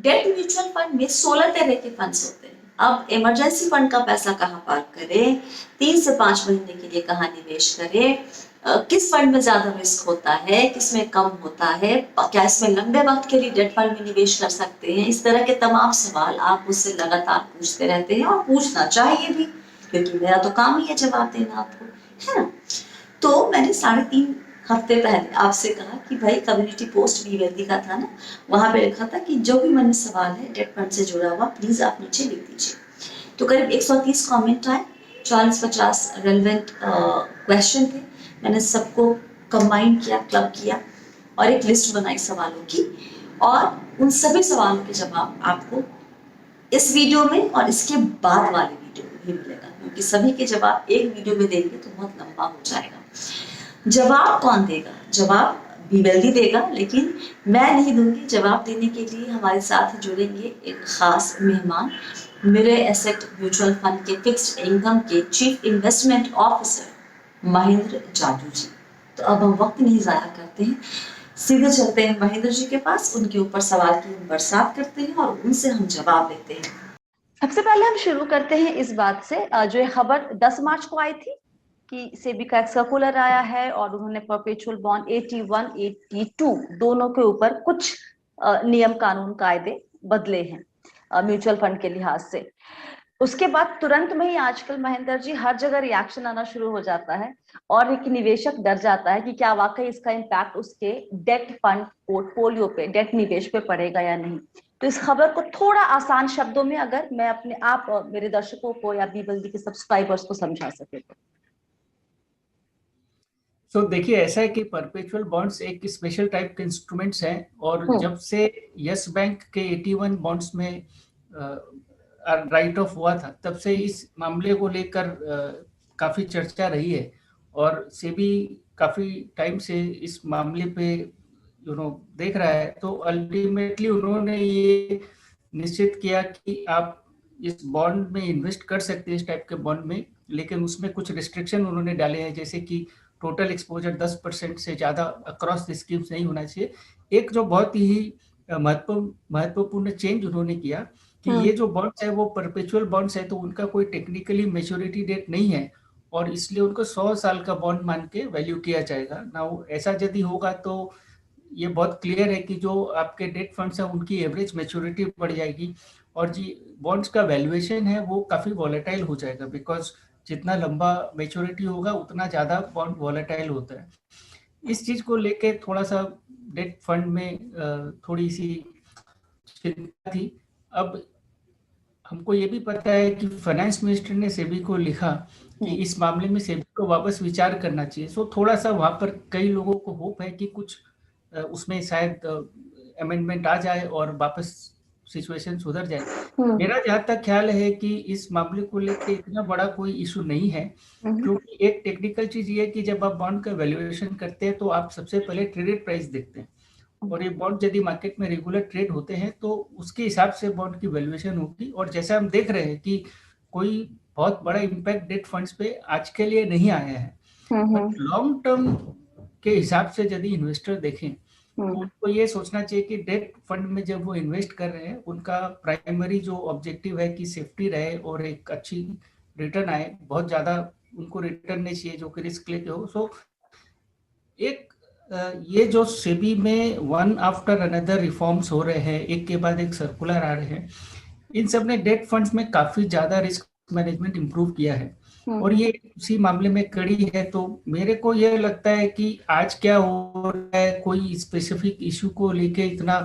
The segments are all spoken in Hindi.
डेट म्यूचुअल फंड में 16 तरह के फंड्स होते हैं। अब इमरजेंसी फंड का पैसा कहाँ पार्क करें, 3 से 5 महीने के लिए कहाँ निवेश करें, किस फंड में ज्यादा रिस्क होता है, किसमें कम होता है, क्या इसमें लंबे वक्त के लिए डेट फंड में निवेश कर सकते हैं, इस तरह के तमाम सवाल आप मुझसे लगातार पूछते रहते हैं और पूछना चाहिए भी, क्योंकि मेरा तो काम ही है जवाब देना आपको, है ना। तो मैंने 3.5 हफ्ते पहले आपसे कहा कि भाई कम्युनिटी पोस्ट भी वेल्दी का था ना, वहां पे लिखा था कि जो भी मन में सवाल है डेट फंड से जुड़ा हुआ प्लीज आप नीचे लिख दीजिए। तो करीब 130 कमेंट आए, 40-50 रेलेवेंट क्वेश्चन थे। मैंने सबको कंबाइन किया, क्लब किया और एक लिस्ट बनाई सवालों की, और उन सभी सवालों के जवाब आपको इस वीडियो में और इसके बाद वाले वीडियो में भी मिलेगा, क्योंकि सभी के जवाब एक वीडियो में देंगे तो बहुत लंबा हो जाएगा। जवाब कौन देगा? जवाब बीवेल्दी देगा, लेकिन मैं नहीं दूंगी। जवाब देने के लिए हमारे साथ जुड़ेंगे एक खास मेहमान, मिरर एसेट म्यूचुअल फंड के फिक्स्ड इनकम के chief investment officer Mahendra Jajoo ji. तो अब हम वक्त नहीं जाया करते हैं, सीधे चलते हैं महेंद्र जी के पास, उनके ऊपर सवाल की हम बरसात करते हैं और उनसे हम जवाब लेते हैं। सबसे पहले हम शुरू करते हैं इस बात से, जो ये खबर 10 मार्च को आई थी कि सेबी का एक सर्कुलर आया है और उन्होंने परपेचुअल बॉन्ड 81, 82 दोनों के ऊपर कुछ नियम कानून कायदे बदले हैं म्यूचुअल फंड के लिहाज से। उसके बाद तुरंत में ही आजकल महेंद्र जी हर जगह रिएक्शन आना शुरू हो जाता है और एक निवेशक डर जाता है कि क्या वाकई इसका इम्पैक्ट उसके डेट फंड पोर्टफोलियो पे, डेट निवेश पे पड़ेगा या नहीं। तो इस खबर को थोड़ा आसान शब्दों में अगर मैं अपने आप मेरे दर्शकों को या बीबल्दी के सब्सक्राइबर्स को समझा सके तो देखिए, ऐसा है कि परपेचुअल बॉन्ड्स एक स्पेशल टाइप के इंस्ट्रूमेंट्स हैं, और जब से यस बैंक के 81 बॉन्ड्स में राइट ऑफ हुआ था, तब से इस मामले को लेकर काफी चर्चा रही है, और सेबी काफी टाइम से इस मामले पे देख रहा है। तो अल्टीमेटली उन्होंने ये निश्चित किया कि आप इस बॉन्ड में इन्वेस्ट कर सकते हैं, इस टाइप के बॉन्ड में, लेकिन उसमें कुछ रिस्ट्रिक्शन उन्होंने डाले हैं, जैसे कि टोटल एक्सपोजर 10% से ज़्यादा अक्रॉस द स्कीम्स नहीं होना चाहिए। एक जो बहुत ही महत्वपूर्ण चेंज उन्होंने किया कि ये जो बॉन्ड्स है वो परपेचुअल बॉन्ड्स है, तो उनका कोई टेक्निकली मैच्योरिटी डेट नहीं है, और इसलिए उनको 100 साल का बॉन्ड मान के वैल्यू किया जाएगा ना। ऐसा यदि होगा तो ये बहुत क्लियर है कि जो आपके डेट फंड्स हैं उनकी एवरेज मैच्योरिटी बढ़ जाएगी, और जी बॉन्ड्स का वैल्यूएशन है वो काफ़ी वॉलेटाइल हो जाएगा, बिकॉज जितना लंबा मैच्योरिटी होगा उतना ज़्यादा बॉन्ड वॉलेटाइल होता है। इस चीज़ को लेके थोड़ा सा डेट फंड में थोड़ी सी चिंता थी। अब हमको ये भी पता है कि फाइनेंस मिनिस्टर ने सेबी को लिखा कि इस मामले में सेबी को वापस विचार करना चाहिए। सो थोड़ा सा वहाँ पर कई लोगों को होप है कि कुछ उसमें शायद अमेंडमेंट आ जाए और वापस सिचुएशन सुधर जाए। मेरा जहाँ तक ख्याल है कि इस मामले को लेकर इतना बड़ा कोई इशू नहीं है, क्योंकि एक टेक्निकल चीज ये है कि जब आप बॉन्ड का वैल्यूएशन करते हैं तो आप सबसे पहले ट्रेडेड प्राइस देखते हैं, और ये बॉन्ड यदि मार्केट में रेगुलर ट्रेड होते हैं तो उसके हिसाब से बॉन्ड की वैल्यूएशन होगी। और जैसा हम देख रहे हैं कि कोई बहुत बड़ा इम्पैक्ट डेट फंड्स पे आज के लिए नहीं आया है, बट लॉन्ग टर्म के हिसाब से यदि इन्वेस्टर देखें तो उनको ये सोचना चाहिए कि डेट फंड में जब वो इन्वेस्ट कर रहे हैं उनका प्राइमरी जो ऑब्जेक्टिव है कि सेफ्टी रहे और एक अच्छी रिटर्न आए, बहुत ज़्यादा उनको रिटर्न नहीं चाहिए जो कि रिस्क लेके हो। सो एक ये जो सेबी में वन आफ्टर अनदर रिफॉर्म्स हो रहे हैं, एक के बाद एक सर्कुलर आ रहे हैं, इन सब ने डेट फंड्स में काफ़ी ज़्यादा रिस्क मैनेजमेंट इम्प्रूव किया है, और ये उसी मामले में कड़ी है। तो मेरे को ये लगता है कि आज क्या हो रहा है, कोई स्पेसिफिक इशू को लेके इतना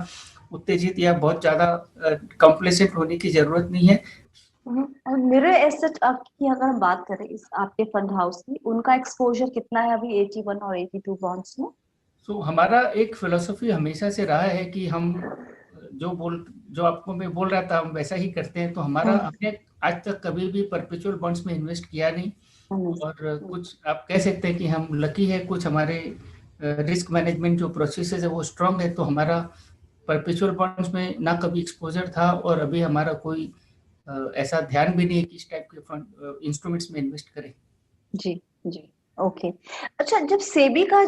उत्तेजित या बहुत ज़्यादा कॉम्प्लेसेंट होने की जरूरत नहीं है। मिरर एसेट की अगर हम बात करें इस आपके फंड हाउस की, उनका एक्सपोजर कितना है अभी 81 और 82 बॉन्ड्स में? तो हमारा एक फिलोसफी हमेशा से रहा है कि हम जो आपको मैं बोल रहा था हम वैसा ही करते हैं। तो हमारा हमने आज तक कभी भी परपेचुअल बॉन्ड्स में इन्वेस्ट किया नहीं, और कुछ आप कह सकते हैं कि हम लकी है, कुछ हमारे रिस्क मैनेजमेंट जो प्रोसेसेस है वो स्ट्रांग है, तो हमारा परपेचुअल बॉन्ड्स में ना कभी एक्सपोजर था, और अभी हमारा कोई ऐसा ध्यान भी नहीं है कि इस टाइप के फंड इंस्ट्रूमेंट्स में इन्वेस्ट करें। जी जी, ओके। अच्छा, जब सेबी का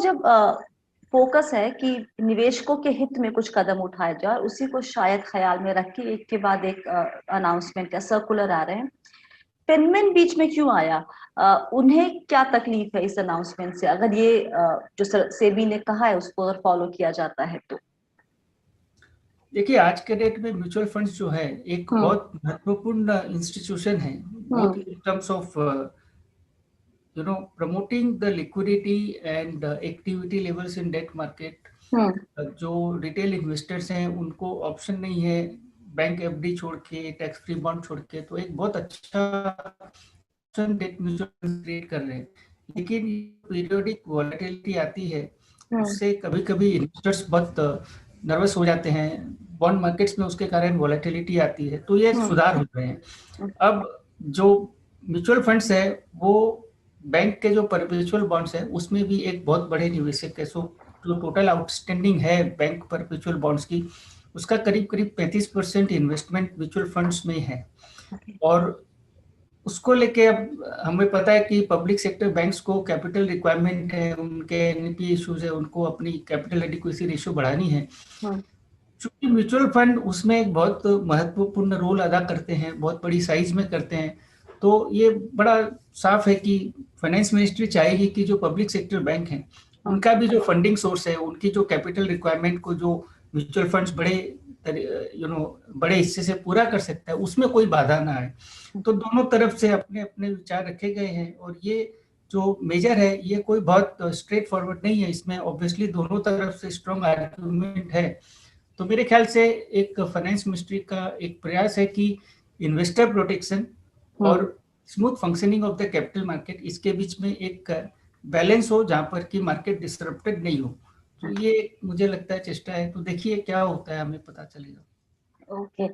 फोकस है कि निवेशकों के हित में कुछ कदम उठाए जाए, उसी को शायद ख्याल में रख के एक के बाद एक अनाउंसमेंट या सर्कुलर आ रहे हैं। फिनमेन बीच में क्यों आया? उन्हें क्या तकलीफ है इस अनाउंसमेंट से, अगर ये जो सेबी ने कहा है उसको अगर फॉलो किया जाता है तो? देखिए, आज के डेट में म्यूचुअल फंड्स जो है एक बहुत महत्वपूर्ण इंस्टीट्यूशन है, both in terms of promoting the liquidity and activity levels in debt market. जो रिटेल इन्वेस्टर्स हैं उनको ऑप्शन नहीं है बैंक एफडी छोड़ के, टैक्स फ्री बॉन्ड छोड़ के, तो एक बहुत अच्छा option debt mutual fund create कर रहे हैं। लेकिन पीरियोडिक वॉलेटिलिटी आती है, उससे कभी कभी इन्वेस्टर्स बहुत नर्वस हो जाते हैं, बॉन्ड मार्केट्स में उसके कारण वॉलेटिलिटी आती है, तो ये सुधार हो रहे हैं। अब जो म्यूचुअल फंड्स है वो बैंक के जो परपेचुअल बॉन्ड्स है उसमें भी एक बहुत बड़े निवेशक है। सो जो टोटल आउटस्टैंडिंग है बैंक परपेचुअल बॉन्ड्स की, उसका करीब करीब 35% इन्वेस्टमेंट म्यूचुअल फंड्स में है। और उसको लेके अब हमें पता है कि पब्लिक सेक्टर बैंक्स को कैपिटल रिक्वायरमेंट है, उनके एनपी इश्यूज है, उनको अपनी कैपिटल एडिक्वेसी रेशियो बढ़ानी है। चूंकि म्यूचुअल फंड उसमें एक बहुत महत्वपूर्ण रोल अदा करते हैं, बहुत बड़ी साइज में करते हैं, तो ये बड़ा साफ है कि फाइनेंस मिनिस्ट्री चाहेगी कि जो पब्लिक सेक्टर बैंक हैं उनका भी जो फंडिंग सोर्स है, उनकी जो कैपिटल रिक्वायरमेंट को जो म्यूचुअल फंड्स बड़े हिस्से से पूरा कर सकता है, उसमें कोई बाधा ना आए। तो दोनों तरफ से अपने अपने विचार रखे गए हैं, और ये जो मेजर है ये कोई बहुत स्ट्रेट फॉरवर्ड नहीं है, इसमें ऑब्वियसली दोनों तरफ से स्ट्रॉन्ग आर्गुमेंट है। तो मेरे ख्याल से एक फाइनेंस मिनिस्ट्री का एक प्रयास है कि इन्वेस्टर प्रोटेक्शन और smooth functioning of the capital market, इसके बीच में एक बैलेंस हो जहां पर कि मार्केट डिसरप्टेड नहीं हो। तो ये मुझे लगता है चेष्टा है, तो देखिए क्या होता है, हमें पता चलेगा। ओके।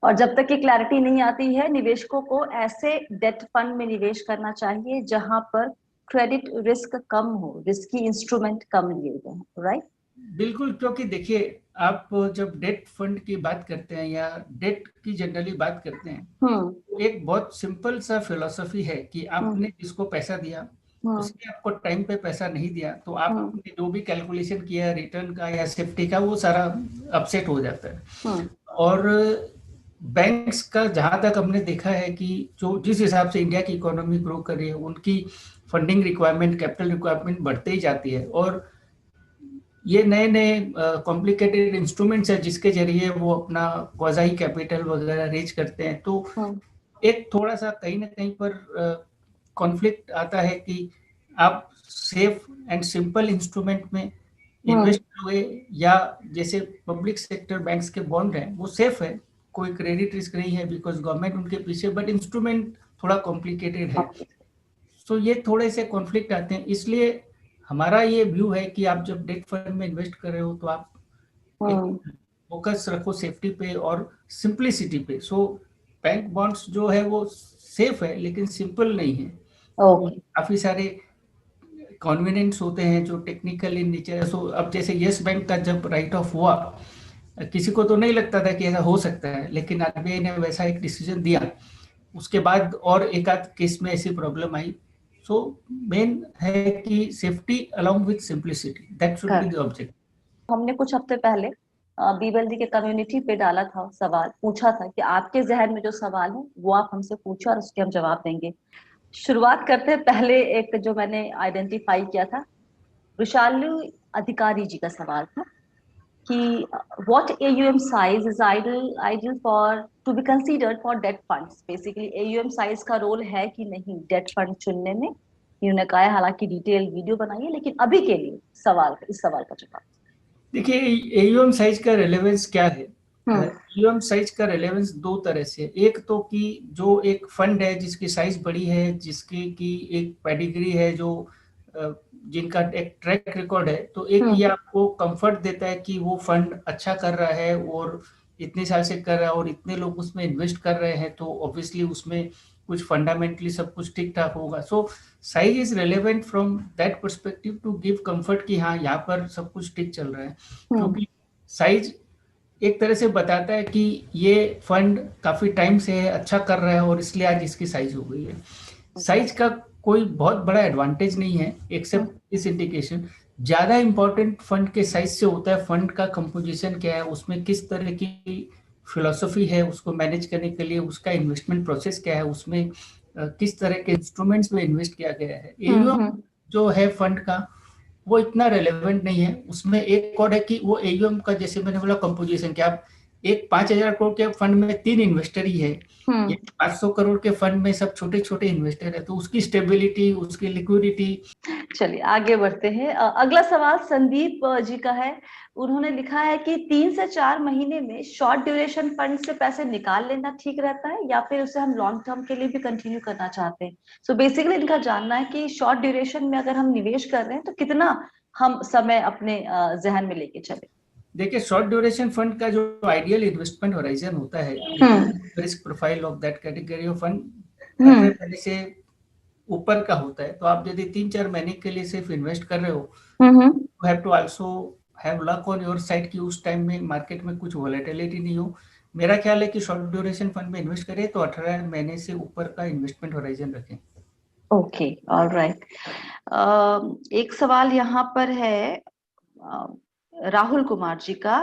और जब तक ये क्लैरिटी नहीं आती है, निवेशकों को ऐसे डेट फंड में निवेश करना चाहिए जहां पर क्रेडिट रिस्क कम हो, रिस्की इंस्ट्रूमेंट कम लिए गए, राइट? बिल्कुल, क्योंकि देखिए आप जब डेट फंड की बात करते हैं या डेट की जनरली बात करते हैं, तो एक बहुत सिंपल सा फिलॉसफी है कि आपने जिसको पैसा दिया उसने आपको टाइम पे पैसा नहीं दिया, तो आपने जो भी कैलकुलेशन किया रिटर्न का या सेफ्टी का, वो सारा अपसेट हो जाता है। और बैंक्स का जहां तक हमने देखा है कि जो जिस हिसाब से इंडिया की इकोनॉमी ग्रो कर रही है, उनकी फंडिंग रिक्वायरमेंट, कैपिटल रिक्वायरमेंट बढ़ते ही जाती है, और ये नए नए कॉम्प्लिकेटेड इंस्ट्रूमेंट्स है जिसके जरिए वो अपना क्वाज़ाई कैपिटल वगैरह रेज करते हैं। तो एक थोड़ा सा कहीं ना कहीं पर कॉन्फ्लिक्ट आता है कि आप सेफ एंड सिंपल इंस्ट्रूमेंट में इन्वेस्ट करोगे, या जैसे पब्लिक सेक्टर बैंक्स के बॉन्ड हैं वो सेफ है, कोई क्रेडिट रिस्क नहीं है बिकॉज गवर्नमेंट उनके पीछे, बट इंस्ट्रूमेंट थोड़ा कॉम्प्लिकेटेड है। सो ये थोड़े से कॉन्फ्लिक्ट आते हैं। इसलिए हमारा ये व्यू है कि आप जब डेट फंड में इन्वेस्ट कर रहे हो तो आप फोकस रखो सेफ्टी पे और सिंपलिसिटी पे। सो बैंक बॉन्ड्स जो है वो सेफ है लेकिन सिंपल नहीं है। काफी सारे कन्वीनियंस होते हैं जो टेक्निकल इन नेचर है। सो अब जैसे यस बैंक का जब राइट ऑफ हुआ, किसी को तो नहीं लगता था कि ऐसा हो सकता है, लेकिन आरबीआई ने वैसा एक डिसीजन दिया, उसके बाद और एक आध केस में ऐसी प्रॉब्लम आई। सो मेन है कि safety along with simplicity, that should be the objective. हमने कुछ हफ्ते पहले बीबल दी के कम्युनिटी पे डाला था सवाल, पूछा था कि आपके जहन में जो सवाल है वो आप हमसे पूछो और उसके हम जवाब देंगे। शुरुआत करते हैं, पहले एक जो मैंने आइडेंटिफाई किया था, विशालु अधिकारी जी का सवाल था कि what AUM size is ideal for to be considered for debt funds। Basically AUM size का रोल है कि नहीं डेट फंड चुनने में, इन्होंने कहा है, हालांकि डिटेल वीडियो बनाई है, लेकिन अभी के लिए इस सवाल का जवाब। देखिए AUM साइज का रेलेवेंस क्या है? AUM साइज का रेलेवेंस दो तरह से, एक तो कि जो एक फंड है जिसकी साइज बड़ी है, जिसकी की एक पेडिग्री है, जो जिनका एक ट्रैक रिकॉर्ड है, तो एक ये आपको कंफर्ट देता है कि वो फंड अच्छा कर रहा है और इतने साल से कर रहा है और इतने लोग उसमें इन्वेस्ट कर रहे हैं, तो ऑब्वियसली उसमें कुछ फंडामेंटली सब कुछ ठीक ठाक होगा। So size is relevant from that perspective to give comfort कि हाँ यहाँ पर सब कुछ ठीक चल रहा है, क्योंकि साइज एक तरह से बताता है कि ये फंड काफी टाइम से अच्छा कर रहा है और इसलिए आज इसकी साइज हो गई है। साइज का कोई बहुत बड़ा एडवांटेज नहीं है एक्सेप्ट इस इंडिकेशन ज्यादा इम्पोर्टेंट फंड के साइज से होता है फंड का कंपोजिशन क्या है, उसमें किस तरह की फिलोसफी है उसको मैनेज करने के लिए, उसका इन्वेस्टमेंट प्रोसेस क्या है, उसमें किस तरह के इंस्ट्रूमेंट्स में इन्वेस्ट किया गया है। एयूएम हम्म। जो है फंड का वो इतना रेलेवेंट नहीं है। उसमें एक और है कि वो एयूएम का, जैसे मैंने बोला कंपोजिशन, क्या आप एक 5,000 करोड़ के फंड में 3 इन्वेस्टर ही है, हम्म। ये 500 करोड़ के फंड में सब छोटे छोटे इन्वेस्टर है, तो उसकी स्टेबिलिटी, उसकी लिक्विडिटी। चलिए आगे बढ़ते हैं। अगला सवाल संदीप जी का है। उन्होंने लिखा है कि 3 से 4 महीने में शॉर्ट ड्यूरेशन फंड से पैसे निकाल लेना ठीक रहता है या फिर उसे हम लॉन्ग टर्म के लिए भी कंटिन्यू करना चाहते हैं। सो बेसिकली इनका जानना है कि शॉर्ट ड्यूरेशन में अगर हम निवेश कर रहे हैं तो कितना हम समय अपने जहन में लेके चले। देखिए, शॉर्ट ड्यूरेशन फंड का जो आइडियल इन्वेस्टमेंट होराइजन होता है, risk profile of that category of fund 18 हम्म। महीने से ऊपर का होता है। तो आप यदि 3-4 महीने के लिए सिर्फ इन्वेस्ट कर रहे हो, hmm. You have to also have luck on your side कि उस टाइम में मार्केट में कुछ वॉलेटिलिटी नहीं हो। मेरा ख्याल है कि शॉर्ट ड्यूरेशन फंड में इन्वेस्ट करें तो 18 महीने से ऊपर का इन्वेस्टमेंट होराइजन रखें। Okay, alright. एक सवाल यहाँ पर है राहुल कुमार जी का।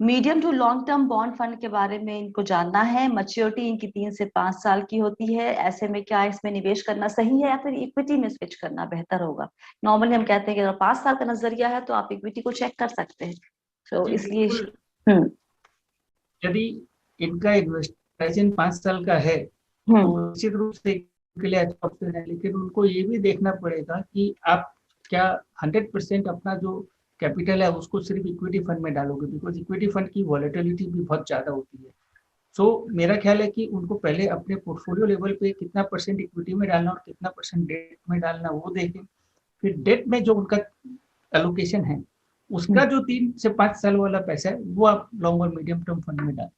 Medium to long term bond fund के बारे में इनको जानना है। मैच्योरिटी इनकी 3 से 5 साल की होती है। ऐसे में क्या इसमें निवेश करना सही है या फिर इक्विटी में स्विच करना बेहतर होगा। नॉर्मली हम कहते हैं कि अगर 5 साल का नजरिया है तो आप इक्विटी को चेक कर सकते हैं। तो जी इसलिए बिल्कुल। हम्म। यदि इनका इन्वेस्टमेंट 5 साल का है हम्म। तो निश्चित रूप से के लिए अच्छा ऑप्शन है, लेकिन उनको ये भी देखना पड़ेगा कि आप क्या 100% अपना जो कैपिटल है उसको सिर्फ इक्विटी फंड में डालोगे, बिकॉज इक्विटी फंड की वॉलेटिलिटी भी बहुत ज़्यादा होती है। सो मेरा ख्याल है कि उनको पहले अपने पोर्टफोलियो लेवल पे कितना परसेंट इक्विटी में डालना और कितना परसेंट डेट में डालना वो देखें। फिर डेट में जो उनका एलोकेशन है उसका जो 3 से 5 साल वाला पैसा है वो आप लॉन्ग और मीडियम टर्म फंड में डालें।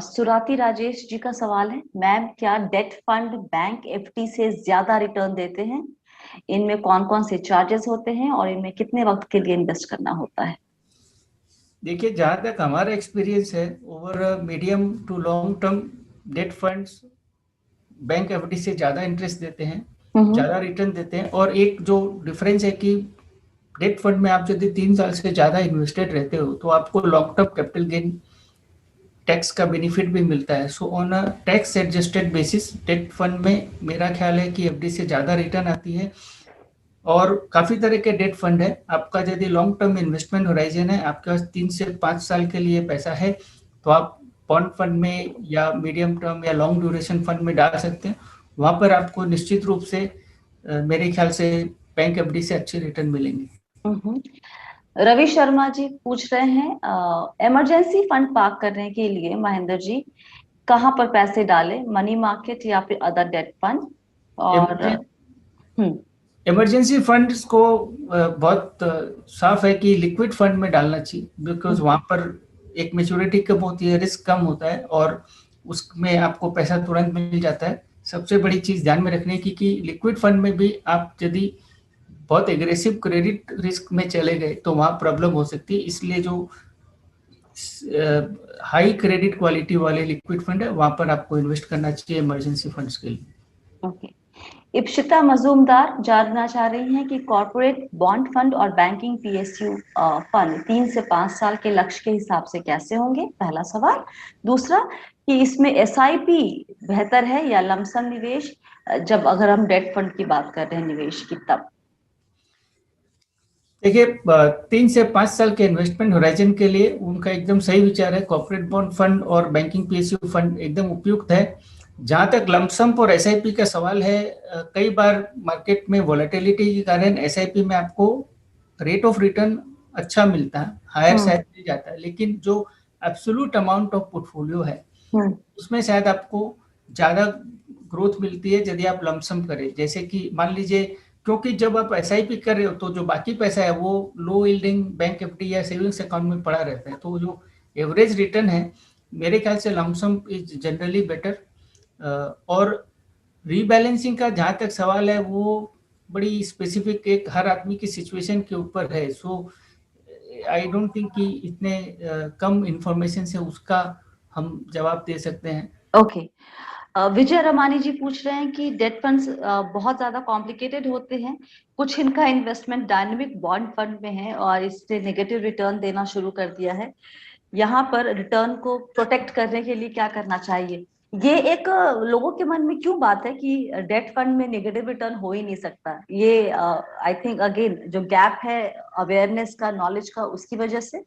सुराती राजेश जी का सवाल है। मैम, क्या डेट फंड बैंक एफडी से ज्यादा रिटर्न देते हैं? इनमें कौन कौन से चार्जेस होते हैं और इनमें कितने वक्त के लिए इन्वेस्ट करना होता है? देखिए, जहाँ तक हमारा एक्सपीरियंस है, over medium to long term debt funds bank FD से ज़्यादा इंटरेस्ट देते हैं, ज़्यादा रिटर्न देते हैं। और एक जो डिफरेंस है कि डेट फंड में आप यदि 3 साल से ज़्यादा इन्वेस्टेड रहते हो तो आपको long term capital gain tax का बेनिफिट भी मिलता है। So on a tax adjusted basis debt fund में मेरा ख्याल है कि एफडी से ज़्यादा रिटर्न आती है। और काफ़ी तरह के डेट फंड है। आपका यदि लॉन्ग टर्म इन्वेस्टमेंट होराइजन है, आपके पास 3 से 5 साल के लिए पैसा है, तो आप बॉन्ड फंड में या मीडियम टर्म या लॉन्ग ड्यूरेशन फंड में डाल सकते हैं। वहाँ पर आपको निश्चित रूप से मेरे ख्याल से बैंक एफडी से अच्छे रिटर्न मिलेंगे। रवि शर्मा जी पूछ रहे हैं, इमरजेंसी फंड पार्क करने के लिए महेंद्र जी कहाँ पर पैसे डालें, मनी मार्केट या फिर अदर डेट फंड? और हम्म। इमरजेंसी फंड्स को बहुत साफ है कि लिक्विड फंड में डालना चाहिए, बिकॉज वहाँ पर एक मेच्योरिटी कम होती है, रिस्क कम होता है और उसमें आपको पैसा तुरंत मिल जाता है। सबसे बड़ी चीज़ ध्यान में रखने की कि लिक्विड फंड में भी आप यदि बहुत एग्रेसिव क्रेडिट रिस्क में चले गए तो वहाँ प्रॉब्लम हो सकती है। इसलिए जो हाई क्रेडिट क्वालिटी वाले लिक्विड फंड है वहाँ पर आपको इन्वेस्ट करना चाहिए इमरजेंसी फंड्स के लिए। ओके। इप्शिता मजूमदार जानना चाह रही हैं कि कॉर्पोरेट बॉन्ड फंड और बैंकिंग पीएसयू फंड 3 से 5 साल के लक्ष्य के हिसाब से कैसे होंगे, पहला सवाल। दूसरा, कि इसमें एसआईपी बेहतर है या लमसम निवेश, जब अगर हम डेट फंड की बात कर रहे हैं निवेश की तब। देखिए, 3 से 5 साल के इन्वेस्टमेंट होराइजन के लिए उनका एकदम सही विचार है। कॉर्पोरेट बॉन्ड फंड और बैंकिंग पीएसयू फंड एकदम उपयुक्त है। जहाँ तक लमसम और एसआईपी का सवाल है, कई बार मार्केट में वॉलेटिलिटी के कारण एसआईपी में आपको रेट ऑफ रिटर्न अच्छा मिलता है, हायर शायद मिल जाता है, लेकिन जो एब्सोल्यूट अमाउंट ऑफ पोर्टफोलियो है उसमें शायद आपको ज़्यादा ग्रोथ मिलती है यदि आप लमसम करें। जैसे कि मान लीजिए, क्योंकि जब आप एसआईपी कर रहे हो तो जो बाकी पैसा है वो लो यील्डिंग बैंक एफडी या सेविंग्स अकाउंट में पड़ा रहता है, तो जो एवरेज रिटर्न है मेरे ख्याल से लमसम इज जनरली बेटर। और रीबैलेंसिंग का जहाँ तक सवाल है वो बड़ी स्पेसिफिक एक हर आदमी की सिचुएशन के ऊपर है। सो आई डोंट थिंक कि इतने कम इंफॉर्मेशन से उसका हम जवाब दे सकते हैं। ओके। विजय रमानी जी पूछ रहे हैं कि डेट फंड्स बहुत ज्यादा कॉम्प्लिकेटेड होते हैं, कुछ इनका इन्वेस्टमेंट डायनेमिक बॉन्ड फंड में है और इससे नेगेटिव रिटर्न देना शुरू कर दिया है, यहाँ पर रिटर्न को प्रोटेक्ट करने के लिए क्या करना चाहिए? ये एक लोगों के मन में क्यों बात है कि डेट फंड में नेगेटिव रिटर्न हो ही नहीं सकता? ये आई थिंक अगेन जो गैप है अवेयरनेस का, नॉलेज का, उसकी वजह से।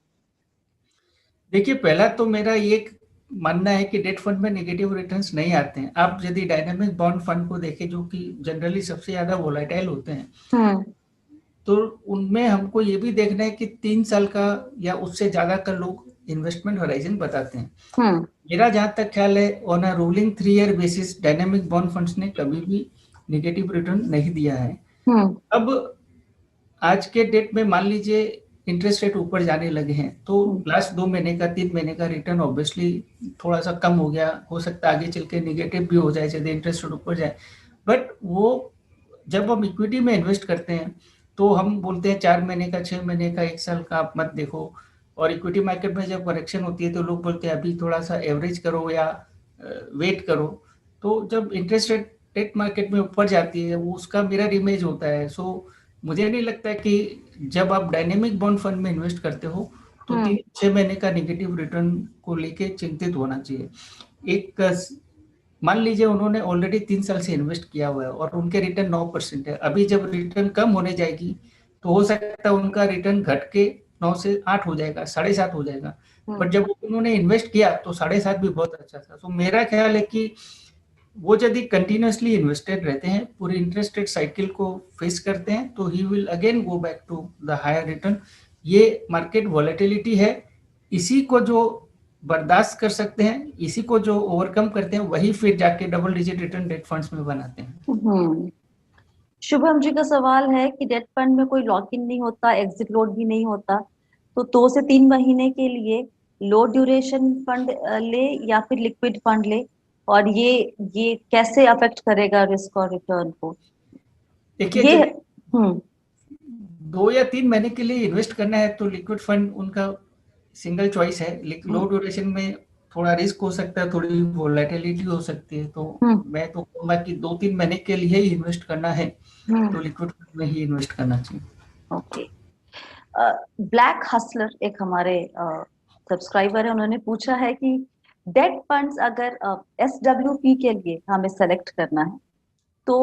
देखिए, पहला तो मेरा ये मानना है कि डेट फंड में नेगेटिव रिटर्न्स नहीं आते हैं। आप यदि डायनामिक बॉन्ड फंड को देखें, जो कि जनरली सबसे ज्यादा वोलेटाइल होते हैं, तो उनमें हमको ये भी देखना है कि 3 साल का या उससे ज्यादा का लोग इन्वेस्टमेंट होराइजन बताते हैं। मेरा जहां तक ख्याल है, on a rolling 3 year basis dynamic bond funds ने कभी भी नेगेटिव रिटर्न नहीं दिया है। अब आज के डेट में मान लीजिए इंटरेस्ट रेट ऊपर जाने लगे हैं, तो लास्ट 2 महीने का 3 महीने का रिटर्न ऑब्वियसली थोड़ा सा कम हो गया, हो सकता है आगे चल के निगेटिव भी हो जाए यदि इंटरेस्ट रेट ऊपर जाए। बट वो जब हम इक्विटी में इन्वेस्ट करते हैं तो हम बोलते हैं 4 महीने का, 6 महीने का, 1 साल का आप मत देखो। और इक्विटी मार्केट में जब करेक्शन होती है तो लोग बोलते हैं अभी थोड़ा सा एवरेज करो या वेट करो। तो जब इंटरेस्ट रेट डेट मार्केट में ऊपर जाती है, वो उसका मिरर इमेज होता है। सो मुझे नहीं लगता कि जब आप डायनेमिक बॉन्ड फंड में इन्वेस्ट करते हो तो 3-6 महीने का नेगेटिव रिटर्न को लेके चिंतित होना चाहिए। एक मान लीजिए उन्होंने ऑलरेडी 3 साल से इन्वेस्ट किया हुआ है और उनके रिटर्न 9% है। अभी जब रिटर्न कम होने जाएगी तो हो सकता है उनका रिटर्न घट के 9 से 8 हो जाएगा, 7.5 हो जाएगा। बट जब उन्होंने इन्वेस्ट किया तो 7.5 भी बहुत अच्छा था। तो मेरा ख्याल है कि वो यदि कंटिन्यूअसली इन्वेस्टेड रहते हैं, पूरी इंटरेस्ट रेट साइकिल को फेस करते हैं, तो he will again go back to the higher return. ये मार्केट वॉलेटिलिटी है, इसी को जो बर्दाश्त कर सकते हैं, इसी को जो ओवरकम करते हैं, वही फिर जाके double digit return date funds में बनाते हैं। शुभम जी का सवाल है कि डेट फंड में कोई लॉक इन नहीं होता, एग्जिट लोड भी नहीं होता, तो 2 से 3 महीने के लिए लो ड्यूरेशन फंड ले या फिर लिक्विड फंड ले, और ये कैसे अफेक्ट करेगा रिस्क और रिटर्न को? देखिए, ये 2 या 3 महीने के लिए इन्वेस्ट करना है तो लिक्विड फंड उनका सिंगल चॉइस है। लो ड्यूरेशन में थोड़ा रिस्क हो सकता है, थोड़ी वोलेटिलिटी हो सकती है, तो मैं तो कहूँगा कि 2-3 महीने के लिए ही इन्वेस्ट करना है तो लिक्विड फंड में ही इन्वेस्ट करना चाहिए। ओके। ब्लैक हसलर एक हमारे सब्सक्राइबर है, उन्होंने पूछा है कि डेट फंड्स अगर SWP के लिए हमें सेलेक्ट करना है तो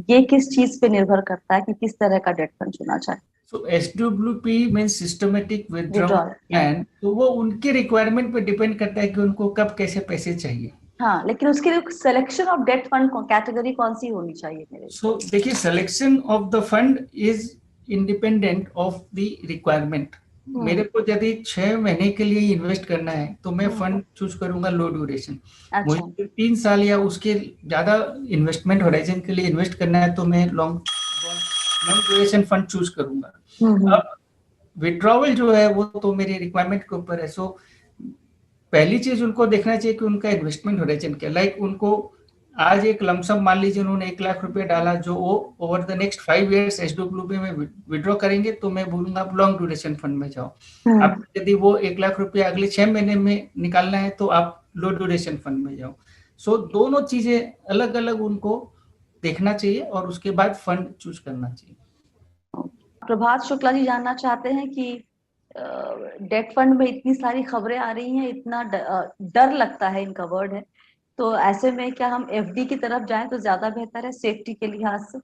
ये किस चीज पे निर्भर करता है कि किस तरह का डेट फंड चुना जाए? So SWP means systematic withdrawal plan. तो वो उनके रिक्वायरमेंट पे डिपेंड करता है कि उनको कब कैसे पैसे चाहिए। हाँ, लेकिन उसके लिए selection of debt fund category कौन सी होनी चाहिए मेरे? सो देखिए, selection of the fund is independent of the requirement. मेरे को यदि 6 महीने के लिए इन्वेस्ट करना है तो मैं फंड चूज करूंगा लो ड्यूरेशन। मुझे 3 साल या उसके ज्यादा इन्वेस्टमेंट होराइजन के लिए इन्वेस्ट करना है तो मैं लॉन्ग ड्यूरेशन फंड चूज करूंगा। अब विड्रॉवल जो है वो तो मेरी रिक्वायरमेंट के ऊपर है। सो पहली चीज उनको देखना चाहिए कि उनका इन्वेस्टमेंट होराइजन क्या। लाइक उनको आज एक लमसम मान लीजिए उन्होंने 1 लाख रुपए डाला, जो वो over the next 5 years SWP में विड्रॉ करेंगे, तो मैं बोलूंगा आप लॉन्ग ड्यूरेशन फंड में जाओ। आप यदि वो 1 लाख रुपए अगले 6 महीने में निकालना है तो आप लो ड्यूरेशन फंड में जाओ। सो दोनों चीजें अलग अलग उनको देखना चाहिए और उसके बाद फंड चूज करना चाहिए। प्रभात शुक्ला जी जानना चाहते हैं कि डेट फंड में इतनी सारी खबरें आ रही हैं, इतना डर लगता है, इनका वर्ड है, तो ऐसे में क्या हम FD की तरफ जाएं तो ज्यादा बेहतर है सेफ्टी के लिहाज से?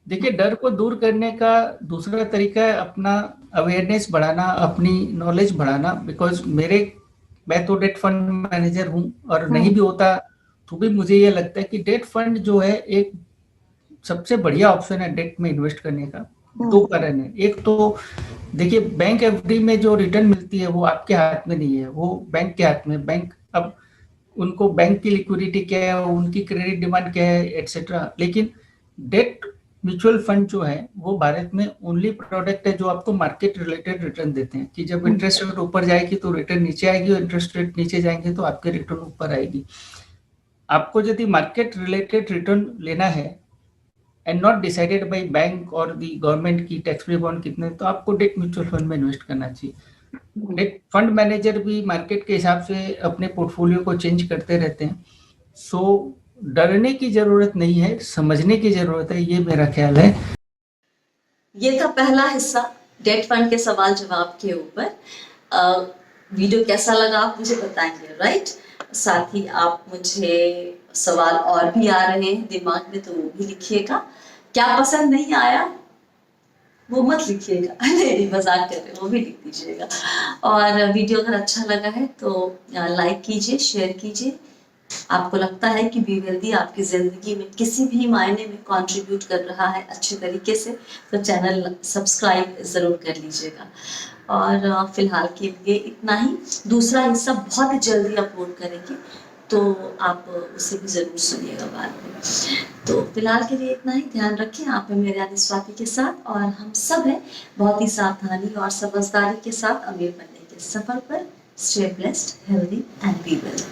देखिए, डर को दूर करने का दूसरा तरीका है अपना अवेयरनेस बढ़ाना, अपनी नॉलेज बढ़ाना। बिकॉज मैं तो डेट फंड मैनेजर हूं और नहीं भी होता तो भी मुझे ये लगता है कि डेट फंड जो है एक सबसे बढ़िया ऑप्शन है डेट में इन्वेस्ट करने का। 2 कारण है। एक तो देखिए, बैंक FD में जो रिटर्न मिलती है वो आपके हाथ में नहीं है, वो बैंक के हाथ में। बैंक अब उनको बैंक की लिक्विडिटी क्या है, उनकी क्रेडिट डिमांड क्या है, एटसेट्रा। लेकिन डेट म्यूचुअल फंड जो है वो भारत में ओनली प्रोडक्ट है जो आपको मार्केट रिलेटेड रिटर्न देते हैं कि जब इंटरेस्ट रेट ऊपर जाएगी तो रिटर्न नीचे आएगी और इंटरेस्ट रेट नीचे जाएंगे तो आपके रिटर्न ऊपर आएगी। आपको यदि मार्केट रिलेटेड रिटर्न लेना है and not decided by bank और दी गवर्नमेंट की टैक्स फ्री बॉन्ड कितने, तो आपको डेट म्यूचुअल फंड में इन्वेस्ट करना चाहिए। डेट फंड मैनेजर भी मार्केट के हिसाब से अपने पोर्टफोलियो को चेंज करते रहते हैं। सो डरने की जरूरत नहीं है, समझने की जरूरत है, ये मेरा ख्याल है। ये था पहला हिस्सा डेट फंड के सवाल जवाब के ऊपर। वीडियो कैसा लगा आप मुझे बताएंगे, राइट? साथ ही आप मुझे सवाल और भी आ रहे हैं दिमाग में तो वो भी लिखिएगा। क्या पसंद नहीं आया वो मत लिखिएगा, नहीं मजाक कर रहे हैं, वो भी लिख दीजिएगा। और वीडियो अगर अच्छा लगा है तो लाइक कीजिए, शेयर कीजिए। आपको लगता है कि बी हेल्दी आपकी जिंदगी में किसी भी मायने में कंट्रीब्यूट कर रहा है अच्छे तरीके से, तो चैनल सब्सक्राइब जरूर कर लीजिएगा। और फिलहाल के लिए इतना ही। दूसरा हिस्सा बहुत ही जल्दी अपलोड करेंगे, तो आप उसे भी जरूर सुनिएगा बाद में। तो फिलहाल के लिए इतना ही। ध्यान रखें, आप हैं मेरे यानी स्वाति के साथ, और हम सब हैं बहुत ही सावधानी और समझदारी के साथ अमीर बनने के सफर पर। Stay blessed, healthy and be well.